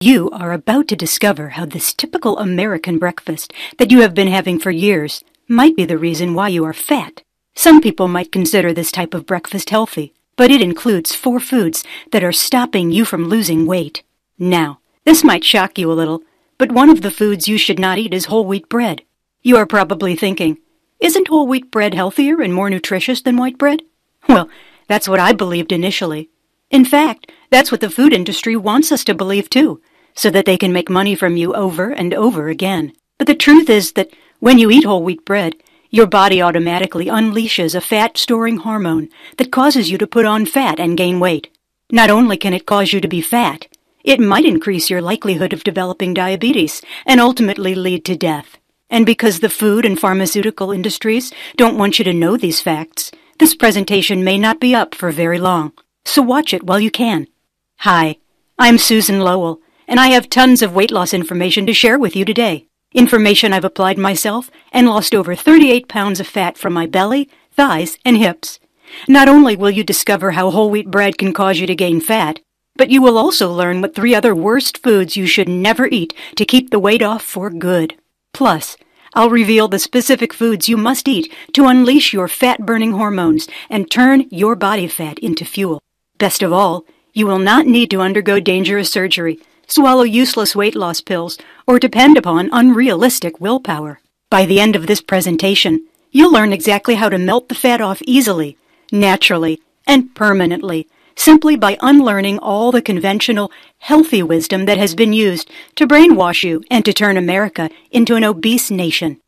You are about to discover how this typical American breakfast that you have been having for years might be the reason why you are fat. Some people might consider this type of breakfast healthy, but it includes 4 foods that are stopping you from losing weight. Now, this might shock you a little, but one of the foods you should not eat is whole wheat bread. You are probably thinking, isn't whole wheat bread healthier and more nutritious than white bread? Well, that's what I believed initially. In fact, that's what the food industry wants us to believe too, so that they can make money from you over and over again. But the truth is that when you eat whole wheat bread, your body automatically unleashes a fat-storing hormone that causes you to put on fat and gain weight. Not only can it cause you to be fat, it might increase your likelihood of developing diabetes and ultimately lead to death. And because the food and pharmaceutical industries don't want you to know these facts, this presentation may not be up for very long. So watch it while you can. Hi, I'm Susan Lowell, and I have tons of weight loss information to share with you today. Information I've applied myself and lost over 38 pounds of fat from my belly, thighs, and hips. Not only will you discover how whole wheat bread can cause you to gain fat, but you will also learn what 3 other worst foods you should never eat to keep the weight off for good. Plus, I'll reveal the specific foods you must eat to unleash your fat-burning hormones and turn your body fat into fuel. Best of all, you will not need to undergo dangerous surgery, swallow useless weight loss pills, or depend upon unrealistic willpower. By the end of this presentation, you'll learn exactly how to melt the fat off easily, naturally, and permanently, simply by unlearning all the conventional, healthy wisdom that has been used to brainwash you and to turn America into an obese nation.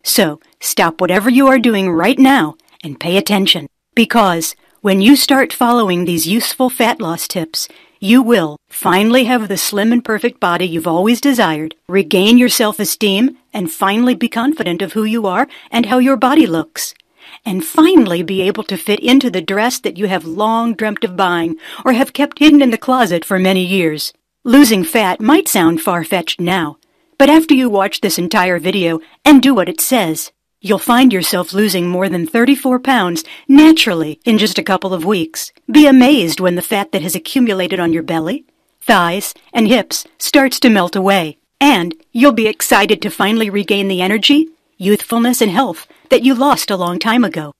So, stop whatever you are doing right now and pay attention, because when you start following these useful fat loss tips, you will finally have the slim and perfect body you've always desired, regain your self-esteem, and finally be confident of who you are and how your body looks. And finally be able to fit into the dress that you have long dreamt of buying or have kept hidden in the closet for many years. Losing fat might sound far-fetched now, but after you watch this entire video and do what it says, you'll find yourself losing more than 34 pounds naturally in just a couple of weeks. Be amazed when the fat that has accumulated on your belly, thighs, and hips starts to melt away. And you'll be excited to finally regain the energy, youthfulness, and health that you lost a long time ago.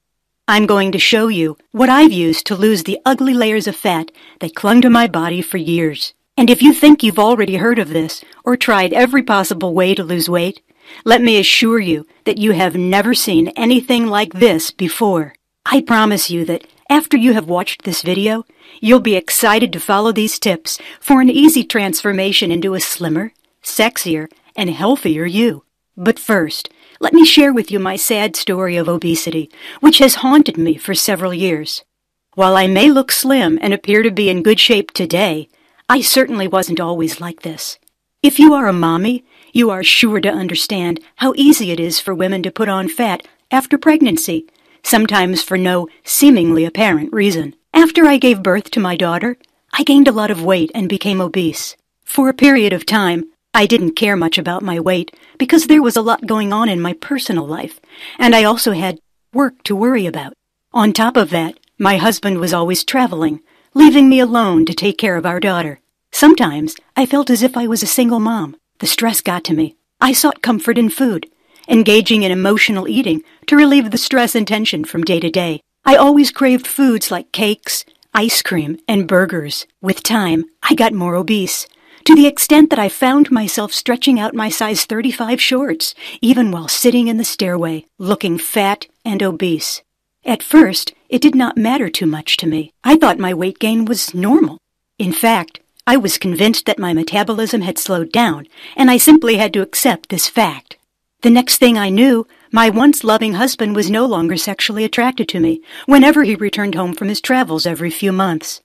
I'm going to show you what I've used to lose the ugly layers of fat that clung to my body for years. And if you think you've already heard of this or tried every possible way to lose weight, let me assure you that you have never seen anything like this before. I promise you that after you have watched this video, you'll be excited to follow these tips for an easy transformation into a slimmer, sexier, and healthier you. But first, let me share with you my sad story of obesity, which has haunted me for several years. While I may look slim and appear to be in good shape today, I certainly wasn't always like this. If you are a mommy, you are sure to understand how easy it is for women to put on fat after pregnancy, sometimes for no seemingly apparent reason. After I gave birth to my daughter, I gained a lot of weight and became obese. For a period of time, I didn't care much about my weight because there was a lot going on in my personal life, and I also had work to worry about. On top of that, my husband was always traveling, leaving me alone to take care of our daughter. Sometimes I felt as if I was a single mom. The stress got to me. I sought comfort in food, engaging in emotional eating to relieve the stress and tension from day to day. I always craved foods like cakes, ice cream, and burgers. With time, I got more obese, to the extent that I found myself stretching out my size 35 shorts, even while sitting in the stairway, looking fat and obese. At first, it did not matter too much to me. I thought my weight gain was normal. In fact, I was convinced that my metabolism had slowed down, and I simply had to accept this fact. The next thing I knew, my once loving husband was no longer sexually attracted to me whenever he returned home from his travels every few months.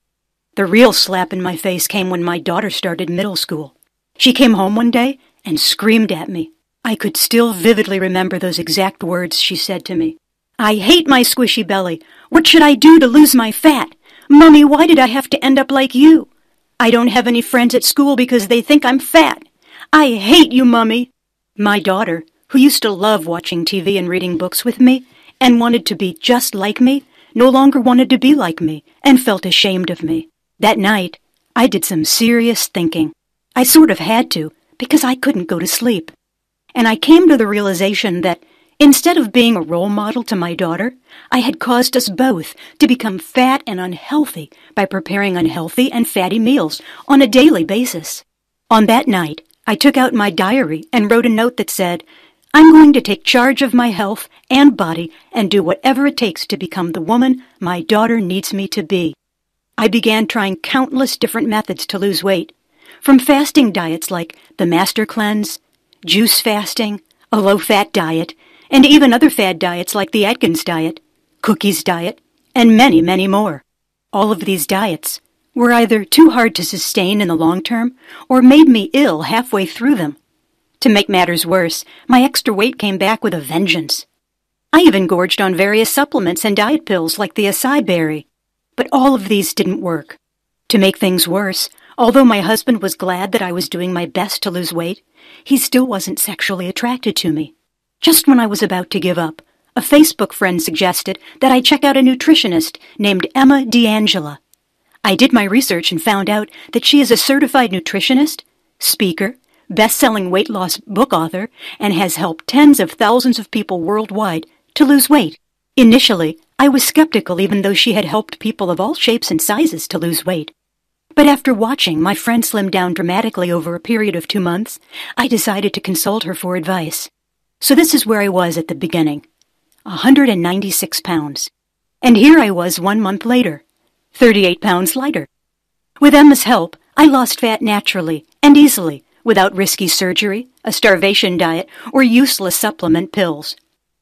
The real slap in my face came when my daughter started middle school. She came home one day and screamed at me. I could still vividly remember those exact words she said to me. "I hate my squishy belly. What should I do to lose my fat? Mommy, why did I have to end up like you? I don't have any friends at school because they think I'm fat. I hate you, Mommy." My daughter, who used to love watching TV and reading books with me and wanted to be just like me, no longer wanted to be like me and felt ashamed of me. That night, I did some serious thinking. I sort of had to, because I couldn't go to sleep. And I came to the realization that instead of being a role model to my daughter, I had caused us both to become fat and unhealthy by preparing unhealthy and fatty meals on a daily basis. On that night, I took out my diary and wrote a note that said, "I'm going to take charge of my health and body and do whatever it takes to become the woman my daughter needs me to be." I began trying countless different methods to lose weight, from fasting diets like the Master Cleanse, juice fasting, a low-fat diet, and even other fad diets like the Atkins diet, cookies diet, and many, many more. All of these diets were either too hard to sustain in the long term or made me ill halfway through them. To make matters worse, my extra weight came back with a vengeance. I even gorged on various supplements and diet pills like the acai berry. But all of these didn't work. To make things worse, although my husband was glad that I was doing my best to lose weight, he still wasn't sexually attracted to me. Just when I was about to give up, a Facebook friend suggested that I check out a nutritionist named Emma D'Angela. I did my research and found out that she is a certified nutritionist, speaker, best-selling weight loss book author, and has helped tens of thousands of people worldwide to lose weight. Initially, I was skeptical even though she had helped people of all shapes and sizes to lose weight. But after watching my friend slim down dramatically over a period of 2 months, I decided to consult her for advice. So this is where I was at the beginning, 196 pounds. And here I was 1 month later, 38 pounds lighter. With Emma's help, I lost fat naturally and easily, without risky surgery, a starvation diet, or useless supplement pills.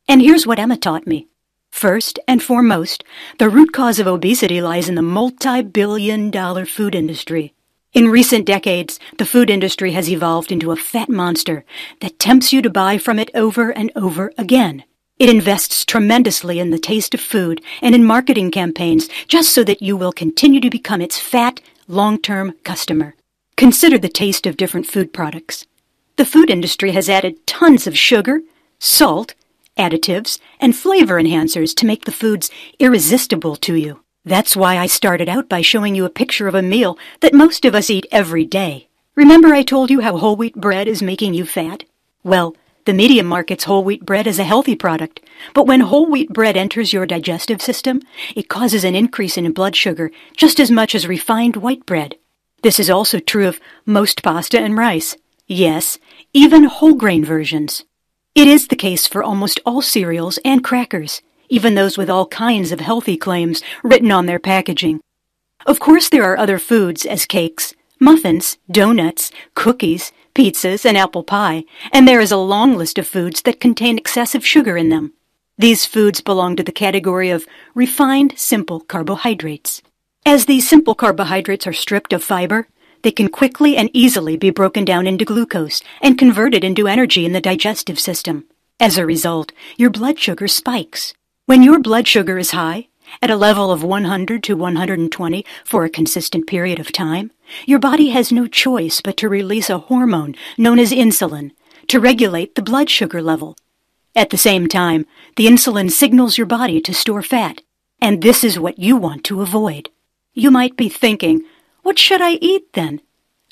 And here's what Emma taught me. First and foremost, the root cause of obesity lies in the multi-billion-dollar food industry. In recent decades, the food industry has evolved into a fat monster that tempts you to buy from it over and over again. It invests tremendously in the taste of food and in marketing campaigns just so that you will continue to become its fat, long-term customer. Consider the taste of different food products. The food industry has added tons of sugar, salt, additives, and flavor enhancers to make the foods irresistible to you. That's why I started out by showing you a picture of a meal that most of us eat every day. Remember I told you how whole wheat bread is making you fat? Well, the media markets whole wheat bread as a healthy product, but when whole wheat bread enters your digestive system, it causes an increase in blood sugar just as much as refined white bread. This is also true of most pasta and rice. Yes, even whole grain versions. It is the case for almost all cereals and crackers, even those with all kinds of healthy claims written on their packaging. Of course there are other foods as cakes, muffins, donuts, cookies, pizzas, and apple pie, and there is a long list of foods that contain excessive sugar in them. These foods belong to the category of refined simple carbohydrates. As these simple carbohydrates are stripped of fiber, they can quickly and easily be broken down into glucose and converted into energy in the digestive system. As a result, your blood sugar spikes. When your blood sugar is high, at a level of 100 to 120 for a consistent period of time, your body has no choice but to release a hormone known as insulin to regulate the blood sugar level. At the same time, the insulin signals your body to store fat, and this is what you want to avoid. You might be thinking, what should I eat then?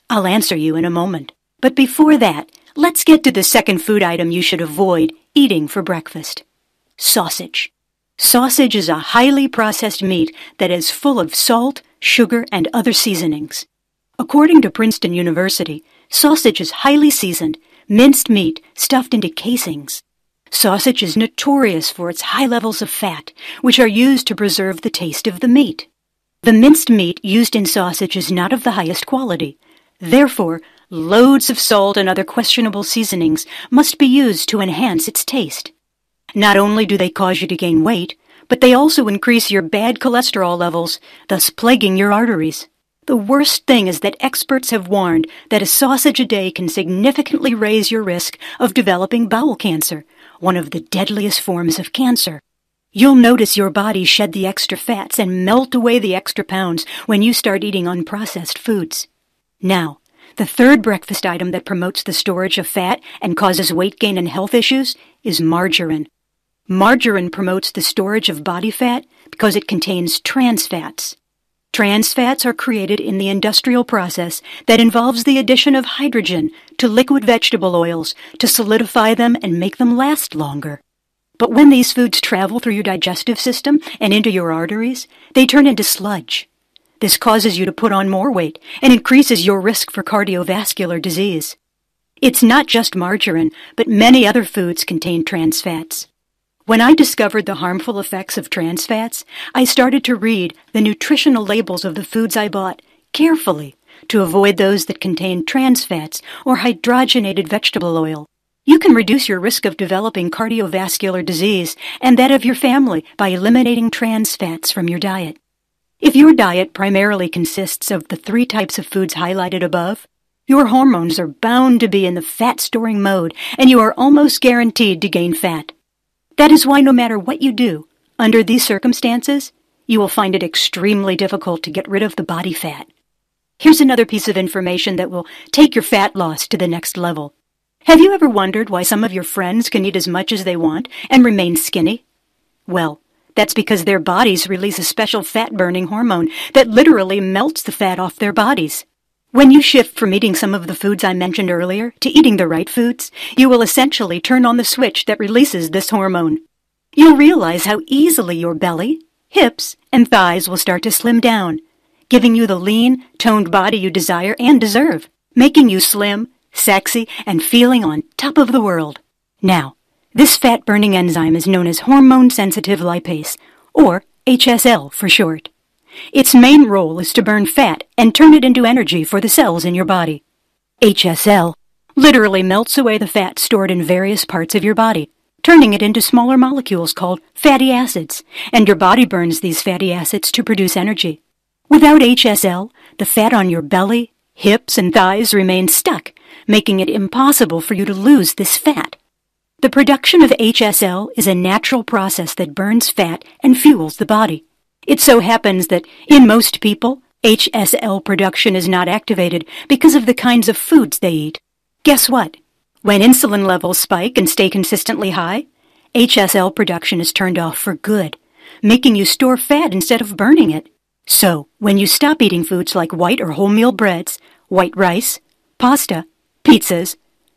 I'll answer you in a moment. But before that, let's get to the second food item you should avoid eating for breakfast. Sausage. Sausage is a highly processed meat that is full of salt, sugar, and other seasonings. According to Princeton University, sausage is highly seasoned, minced meat stuffed into casings. Sausage is notorious for its high levels of fat, which are used to preserve the taste of the meat. The minced meat used in sausage is not of the highest quality. Therefore, loads of salt and other questionable seasonings must be used to enhance its taste. Not only do they cause you to gain weight, but they also increase your bad cholesterol levels, thus plaguing your arteries. The worst thing is that experts have warned that a sausage a day can significantly raise your risk of developing bowel cancer, one of the deadliest forms of cancer. You'll notice your body shed the extra fats and melt away the extra pounds when you start eating unprocessed foods. Now, the third breakfast item that promotes the storage of fat and causes weight gain and health issues is margarine. Margarine promotes the storage of body fat because it contains trans fats. Trans fats are created in the industrial process that involves the addition of hydrogen to liquid vegetable oils to solidify them and make them last longer. But when these foods travel through your digestive system and into your arteries, they turn into sludge. This causes you to put on more weight and increases your risk for cardiovascular disease. It's not just margarine, but many other foods contain trans fats. When I discovered the harmful effects of trans fats, I started to read the nutritional labels of the foods I bought carefully to avoid those that contained trans fats or hydrogenated vegetable oil. You can reduce your risk of developing cardiovascular disease and that of your family by eliminating trans fats from your diet. If your diet primarily consists of the 3 types of foods highlighted above, your hormones are bound to be in the fat-storing mode, and you are almost guaranteed to gain fat. That is why no matter what you do, under these circumstances, you will find it extremely difficult to get rid of the body fat. Here's another piece of information that will take your fat loss to the next level. Have you ever wondered why some of your friends can eat as much as they want and remain skinny? Well, that's because their bodies release a special fat-burning hormone that literally melts the fat off their bodies. When you shift from eating some of the foods I mentioned earlier to eating the right foods, you will essentially turn on the switch that releases this hormone. You'll realize how easily your belly, hips, and thighs will start to slim down, giving you the lean, toned body you desire and deserve, making you slim, sexy, and feeling on top of the world. Now, this fat-burning enzyme is known as hormone-sensitive lipase, or HSL for short. Its main role is to burn fat and turn it into energy for the cells in your body. HSL literally melts away the fat stored in various parts of your body, turning it into smaller molecules called fatty acids, and your body burns these fatty acids to produce energy. Without HSL, the fat on your belly, hips, and thighs remains stuck, making it impossible for you to lose this fat. The production of HSL is a natural process that burns fat and fuels the body. It so happens that, in most people, HSL production is not activated because of the kinds of foods they eat. Guess what? When insulin levels spike and stay consistently high, HSL production is turned off for good, making you store fat instead of burning it. So, when you stop eating foods like white or wholemeal breads, white rice, pasta, pizzas,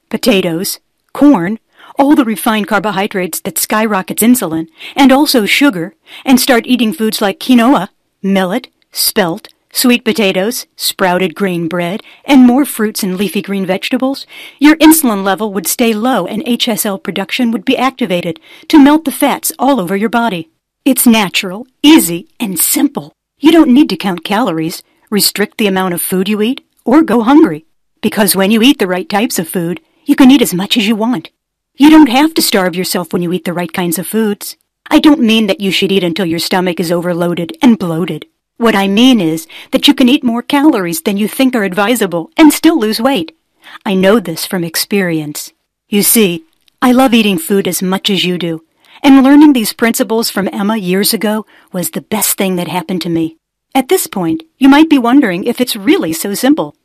potatoes, corn, all the refined carbohydrates that skyrockets insulin, and also sugar, and start eating foods like quinoa, millet, spelt, sweet potatoes, sprouted grain bread, and more fruits and leafy green vegetables, your insulin level would stay low and HSL production would be activated to melt the fats all over your body. It's natural, easy, and simple. You don't need to count calories, restrict the amount of food you eat, or go hungry. Because when you eat the right types of food, you can eat as much as you want. You don't have to starve yourself when you eat the right kinds of foods. I don't mean that you should eat until your stomach is overloaded and bloated. What I mean is that you can eat more calories than you think are advisable and still lose weight. I know this from experience. You see, I love eating food as much as you do, and learning these principles from Emma years ago was the best thing that happened to me. At this point, you might be wondering if it's really so simple.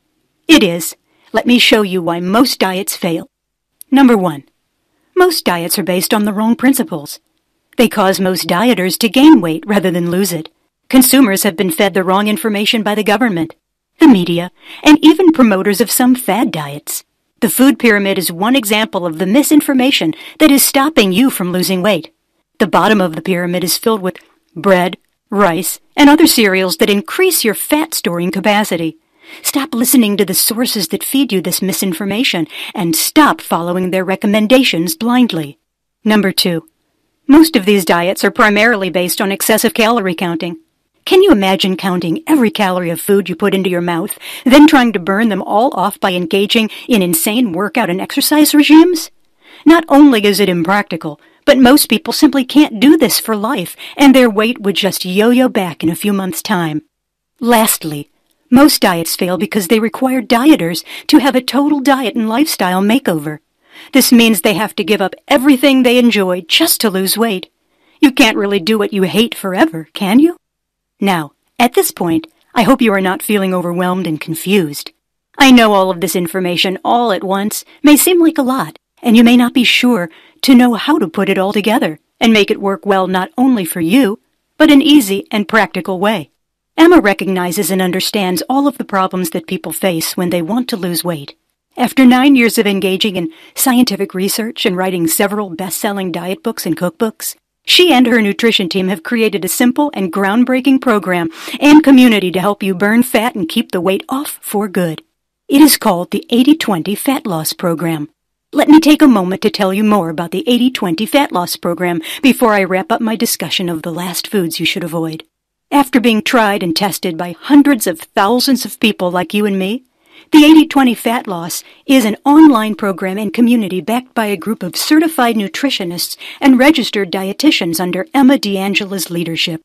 It is. Let me show you why most diets fail. Number 1. Most diets are based on the wrong principles. They cause most dieters to gain weight rather than lose it. Consumers have been fed the wrong information by the government, the media, and even promoters of some fad diets. The food pyramid is one example of the misinformation that is stopping you from losing weight. The bottom of the pyramid is filled with bread, rice, and other cereals that increase your fat-storing capacity. Stop listening to the sources that feed you this misinformation and stop following their recommendations blindly. Number 2. Most of these diets are primarily based on excessive calorie counting. Can you imagine counting every calorie of food you put into your mouth, then trying to burn them all off by engaging in insane workout and exercise regimes? Not only is it impractical, but most people simply can't do this for life, and their weight would just yo-yo back in a few months' time. Lastly, most diets fail because they require dieters to have a total diet and lifestyle makeover. This means they have to give up everything they enjoy just to lose weight. You can't really do what you hate forever, can you? Now, at this point, I hope you are not feeling overwhelmed and confused. I know all of this information all at once may seem like a lot, and you may not be sure to know how to put it all together and make it work well not only for you, but an easy and practical way. Emma recognizes and understands all of the problems that people face when they want to lose weight. After 9 years of engaging in scientific research and writing several best-selling diet books and cookbooks, she and her nutrition team have created a simple and groundbreaking program and community to help you burn fat and keep the weight off for good. It is called the 80-20 Fat Loss Program. Let me take a moment to tell you more about the 80-20 Fat Loss Program before I wrap up my discussion of the last foods you should avoid. After being tried and tested by hundreds of thousands of people like you and me, the 80-20 Fat Loss is an online program and community backed by a group of certified nutritionists and registered dietitians under Emma D'Angela's leadership.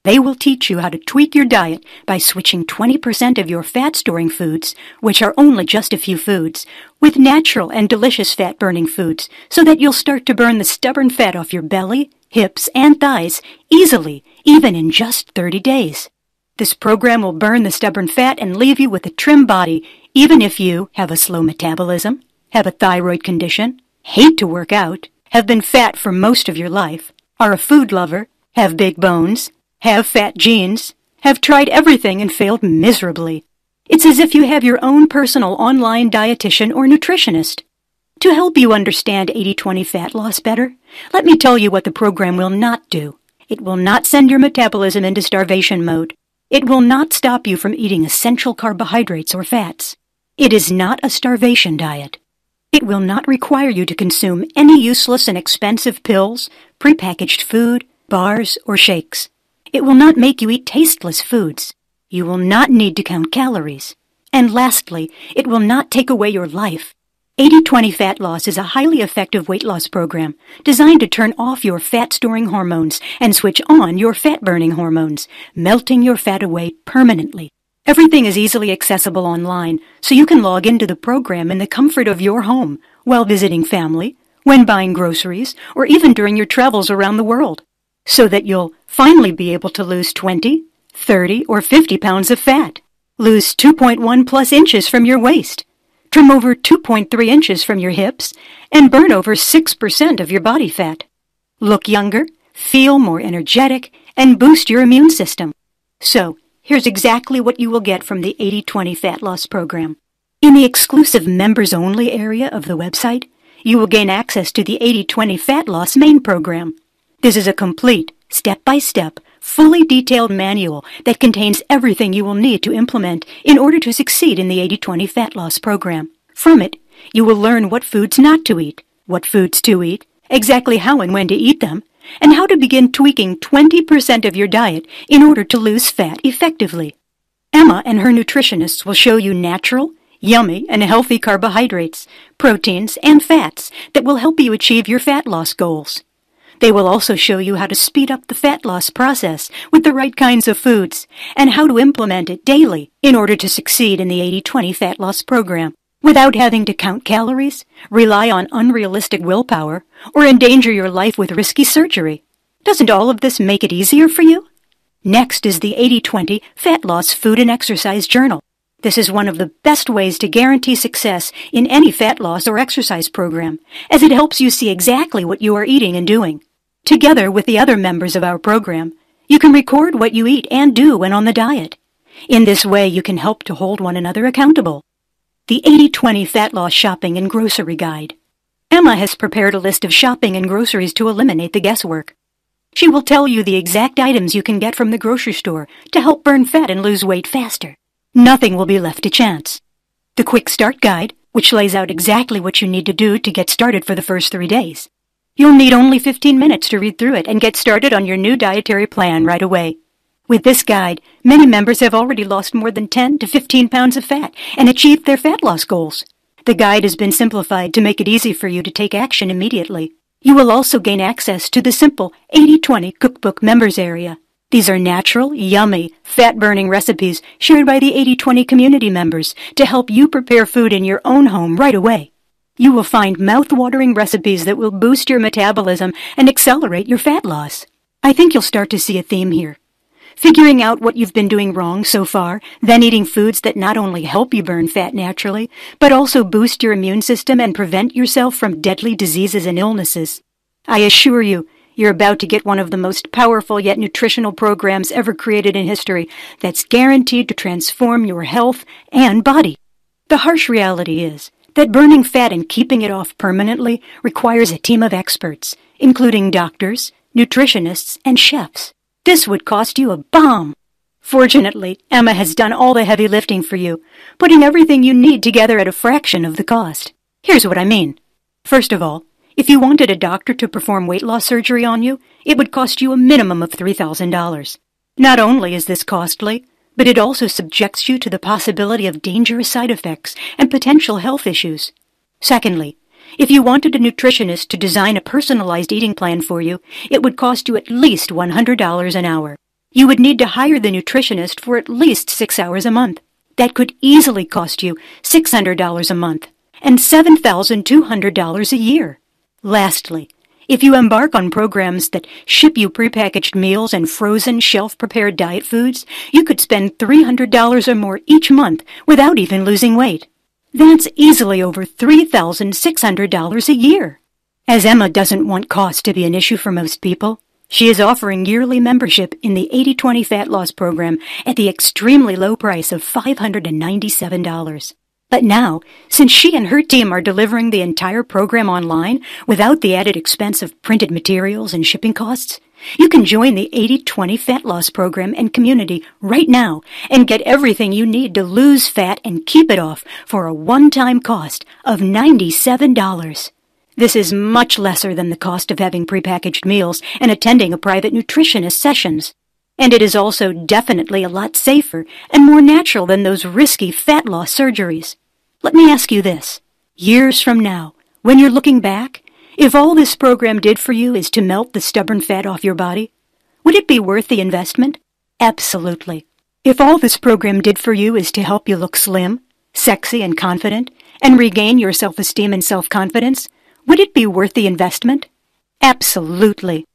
They will teach you how to tweak your diet by switching 20% of your fat-storing foods, which are only just a few foods, with natural and delicious fat-burning foods, so that you'll start to burn the stubborn fat off your belly, hips, and thighs easily, even in just 30 days. This program will burn the stubborn fat and leave you with a trim body, even if you have a slow metabolism, have a thyroid condition, hate to work out, have been fat for most of your life, are a food lover, have big bones, have fat genes, have tried everything and failed miserably. It's as if you have your own personal online dietitian or nutritionist. To help you understand 80-20 fat loss better, let me tell you what the program will not do. It will not send your metabolism into starvation mode. It will not stop you from eating essential carbohydrates or fats. It is not a starvation diet. It will not require you to consume any useless and expensive pills, prepackaged food, bars, or shakes. It will not make you eat tasteless foods. You will not need to count calories. And lastly, it will not take away your life. 80-20 Fat Loss is a highly effective weight loss program designed to turn off your fat-storing hormones and switch on your fat-burning hormones, melting your fat away permanently. Everything is easily accessible online, so you can log into the program in the comfort of your home while visiting family, when buying groceries, or even during your travels around the world, so that you'll finally be able to lose 20, 30, or 50 pounds of fat, lose 2.1 plus inches from your waist, trim over 2.3 inches from your hips, and burn over 6% of your body fat. Look younger, feel more energetic, and boost your immune system. So, here's exactly what you will get from the 80-20 Fat Loss Program. In the exclusive members-only area of the website, you will gain access to the 80-20 Fat Loss main program. This is a complete, step-by-step, fully detailed manual that contains everything you will need to implement in order to succeed in the 80-20 Fat Loss Program. From it, you will learn what foods not to eat, what foods to eat, exactly how and when to eat them, and how to begin tweaking 20% of your diet in order to lose fat effectively. Emma and her nutritionists will show you natural, yummy, and healthy carbohydrates, proteins, and fats that will help you achieve your fat loss goals. They will also show you how to speed up the fat loss process with the right kinds of foods and how to implement it daily in order to succeed in the 80-20 Fat Loss Program without having to count calories, rely on unrealistic willpower, or endanger your life with risky surgery. Doesn't all of this make it easier for you? Next is the 80-20 Fat Loss Food and Exercise Journal. This is one of the best ways to guarantee success in any fat loss or exercise program, as it helps you see exactly what you are eating and doing. Together with the other members of our program, you can record what you eat and do when on the diet. In this way, you can help to hold one another accountable. The 80-20 Fat Loss Shopping and Grocery Guide. Emma has prepared a list of shopping and groceries to eliminate the guesswork. She will tell you the exact items you can get from the grocery store to help burn fat and lose weight faster. Nothing will be left to chance. The Quick Start Guide, which lays out exactly what you need to do to get started for the first 3 days. You'll need only 15 minutes to read through it and get started on your new dietary plan right away. With this guide, many members have already lost more than 10 to 15 pounds of fat and achieved their fat loss goals. The guide has been simplified to make it easy for you to take action immediately. You will also gain access to the simple 80-20 Cookbook Members area. These are natural, yummy, fat-burning recipes shared by the 80-20 community members to help you prepare food in your own home right away. You will find mouth-watering recipes that will boost your metabolism and accelerate your fat loss. I think you'll start to see a theme here. Figuring out what you've been doing wrong so far, then eating foods that not only help you burn fat naturally, but also boost your immune system and prevent yourself from deadly diseases and illnesses. I assure you, You're about to get one of the most powerful yet nutritional programs ever created in history that's guaranteed to transform your health and body. The harsh reality is that burning fat and keeping it off permanently requires a team of experts, including doctors, nutritionists, and chefs. This would cost you a bomb. Fortunately, Emma has done all the heavy lifting for you, putting everything you need together at a fraction of the cost. Here's what I mean. First of all, if you wanted a doctor to perform weight loss surgery on you, it would cost you a minimum of $3,000. Not only is this costly, but it also subjects you to the possibility of dangerous side effects and potential health issues. Secondly, if you wanted a nutritionist to design a personalized eating plan for you, it would cost you at least $100 an hour. You would need to hire the nutritionist for at least 6 hours a month. That could easily cost you $600 a month and $7,200 a year. Lastly, if you embark on programs that ship you prepackaged meals and frozen, shelf-prepared diet foods, you could spend $300 or more each month without even losing weight. That's easily over $3,600 a year. As Emma doesn't want cost to be an issue for most people, she is offering yearly membership in the 80/20 Fat Loss Program at the extremely low price of $597. But now, since she and her team are delivering the entire program online without the added expense of printed materials and shipping costs, you can join the 80/20 Fat Loss Program and community right now and get everything you need to lose fat and keep it off for a one-time cost of $97. This is much lesser than the cost of having prepackaged meals and attending a private nutritionist sessions. And it is also definitely a lot safer and more natural than those risky fat loss surgeries. Let me ask you this. Years from now, when you're looking back, if all this program did for you is to melt the stubborn fat off your body, would it be worth the investment? Absolutely. If all this program did for you is to help you look slim, sexy, and confident, and regain your self-esteem and self-confidence, would it be worth the investment? Absolutely.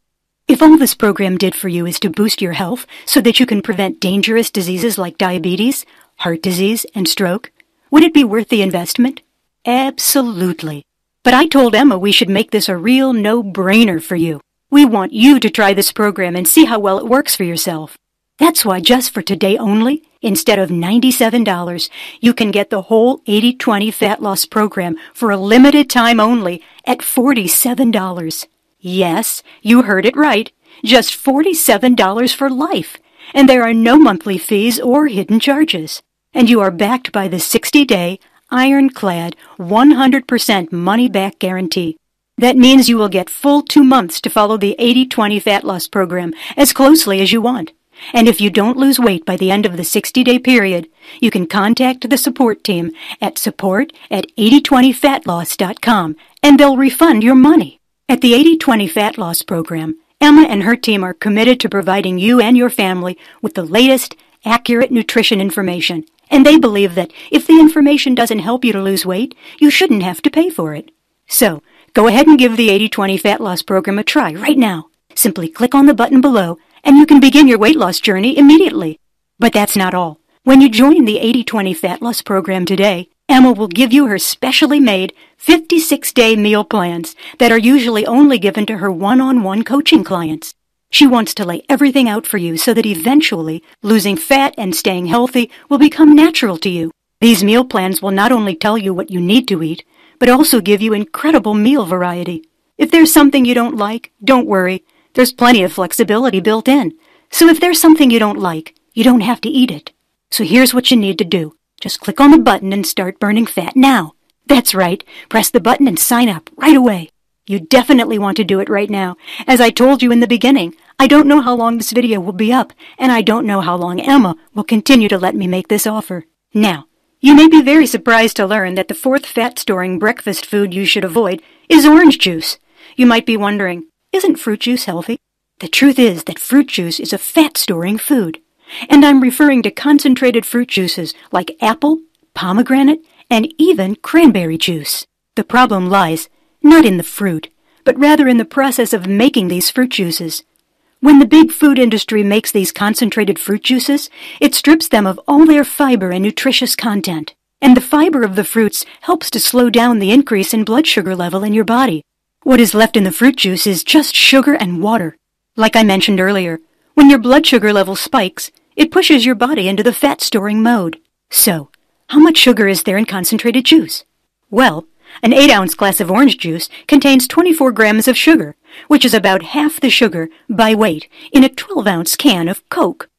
If all this program did for you is to boost your health so that you can prevent dangerous diseases like diabetes, heart disease, and stroke, would it be worth the investment? Absolutely. But I told Emma we should make this a real no-brainer for you. We want you to try this program and see how well it works for yourself. That's why just for today only, instead of $97, you can get the whole 80/20 Fat Loss Program for a limited time only at $47. Yes, you heard it right. Just $47 for life. And there are no monthly fees or hidden charges. And you are backed by the 60-day, ironclad, 100% money-back guarantee. That means you will get full 2 months to follow the 80/20 Fat Loss Program as closely as you want. And if you don't lose weight by the end of the 60-day period, you can contact the support team at support@8020fatloss.com and they'll refund your money. At the 80/20 Fat Loss Program, Emma and her team are committed to providing you and your family with the latest, accurate nutrition information. And they believe that if the information doesn't help you to lose weight, you shouldn't have to pay for it. So, go ahead and give the 80/20 Fat Loss Program a try right now. Simply click on the button below, and you can begin your weight loss journey immediately. But that's not all. When you join the 80/20 Fat Loss Program today, Emma will give you her specially made 56-day meal plans that are usually only given to her one-on-one coaching clients. She wants to lay everything out for you so that eventually losing fat and staying healthy will become natural to you. These meal plans will not only tell you what you need to eat, but also give you incredible meal variety. If there's something you don't like, don't worry. There's plenty of flexibility built in. So if there's something you don't like, you don't have to eat it. So here's what you need to do. Just click on the button and start burning fat now. That's right. Press the button and sign up right away. You definitely want to do it right now. As I told you in the beginning, I don't know how long this video will be up, and I don't know how long Emma will continue to let me make this offer. Now, you may be very surprised to learn that the fourth fat-storing breakfast food you should avoid is orange juice. You might be wondering, isn't fruit juice healthy? The truth is that fruit juice is a fat-storing food. And I'm referring to concentrated fruit juices like apple, pomegranate, and even cranberry juice. The problem lies not in the fruit, but rather in the process of making these fruit juices. When the big food industry makes these concentrated fruit juices, it strips them of all their fiber and nutritious content. And the fiber of the fruits helps to slow down the increase in blood sugar level in your body, What is left in the fruit juice is just sugar and water. Like I mentioned earlier, when your blood sugar level spikes, it pushes your body into the fat-storing mode. So, how much sugar is there in concentrated juice? Well, an 8-ounce glass of orange juice contains 24 grams of sugar, which is about half the sugar by weight in a 12-ounce can of Coke.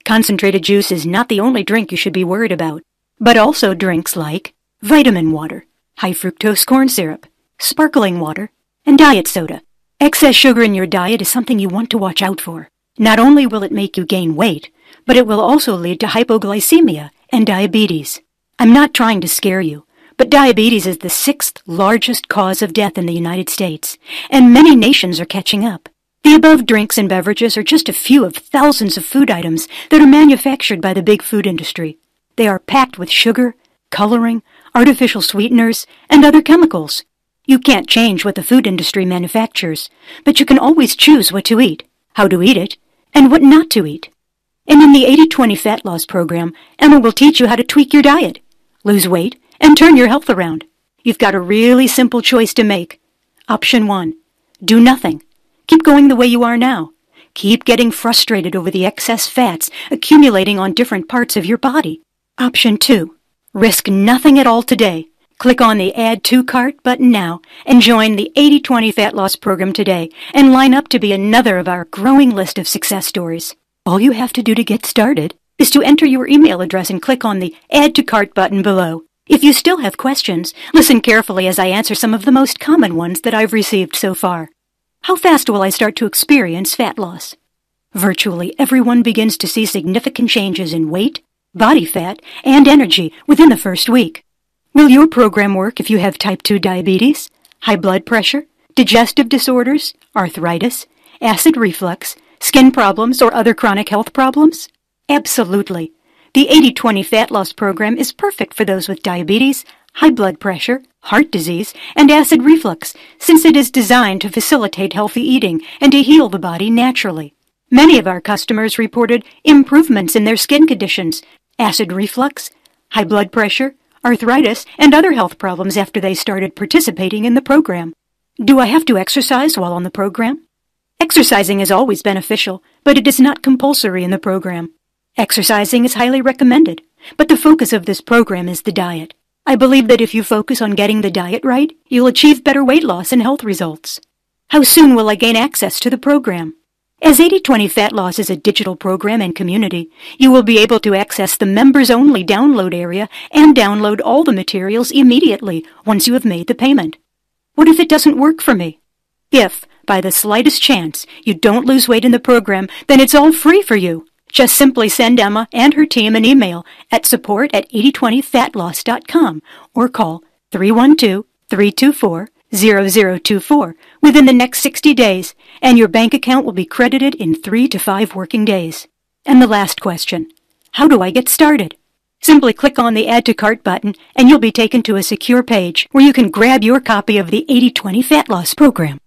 Concentrated juice is not the only drink you should be worried about, but also drinks like vitamin water, high fructose corn syrup, sparkling water, and diet soda. Excess sugar in your diet is something you want to watch out for. Not only will it make you gain weight, but it will also lead to hypoglycemia and diabetes. I'm not trying to scare you, but diabetes is the 6th largest cause of death in the United States, and many nations are catching up. The above drinks and beverages are just a few of thousands of food items that are manufactured by the big food industry. They are packed with sugar, coloring, artificial sweeteners, and other chemicals. You can't change what the food industry manufactures, but you can always choose what to eat, how to eat it, and what not to eat. And in the 80-20 Fat Loss Program, Emma will teach you how to tweak your diet, lose weight, and turn your health around. You've got a really simple choice to make. Option 1. Do nothing. Keep going the way you are now. Keep getting frustrated over the excess fats accumulating on different parts of your body. Option 2. Risk nothing at all today. Click on the Add to Cart button now and join the 80-20 Fat Loss Program today and line up to be another of our growing list of success stories. All you have to do to get started is to enter your email address and click on the Add to Cart button below. If you still have questions, listen carefully as I answer some of the most common ones that I've received so far. How fast will I start to experience fat loss? Virtually everyone begins to see significant changes in weight, body fat, and energy within the first week. Will your program work if you have type 2 diabetes, high blood pressure, digestive disorders, arthritis, acid reflux, skin problems, or other chronic health problems? Absolutely. The 80-20 Fat Loss Program is perfect for those with diabetes, high blood pressure, heart disease, and acid reflux, since it is designed to facilitate healthy eating and to heal the body naturally. Many of our customers reported improvements in their skin conditions, acid reflux, high blood pressure, arthritis, and other health problems after they started participating in the program. Do I have to exercise while on the program? Exercising is always beneficial, but it is not compulsory in the program. Exercising is highly recommended, but the focus of this program is the diet. I believe that if you focus on getting the diet right, you'll achieve better weight loss and health results. How soon will I gain access to the program? As 80-20 Fat Loss is a digital program and community, you will be able to access the members-only download area and download all the materials immediately once you have made the payment. What if it doesn't work for me? If, by the slightest chance, you don't lose weight in the program, then it's all free for you. Just simply send Emma and her team an email at support@8020fatloss.com or call 312-324-0024 within the next 60 days, and your bank account will be credited in 3 to 5 working days. And the last question, how do I get started? Simply click on the Add to Cart button and you'll be taken to a secure page where you can grab your copy of the 80-20 Fat Loss Program.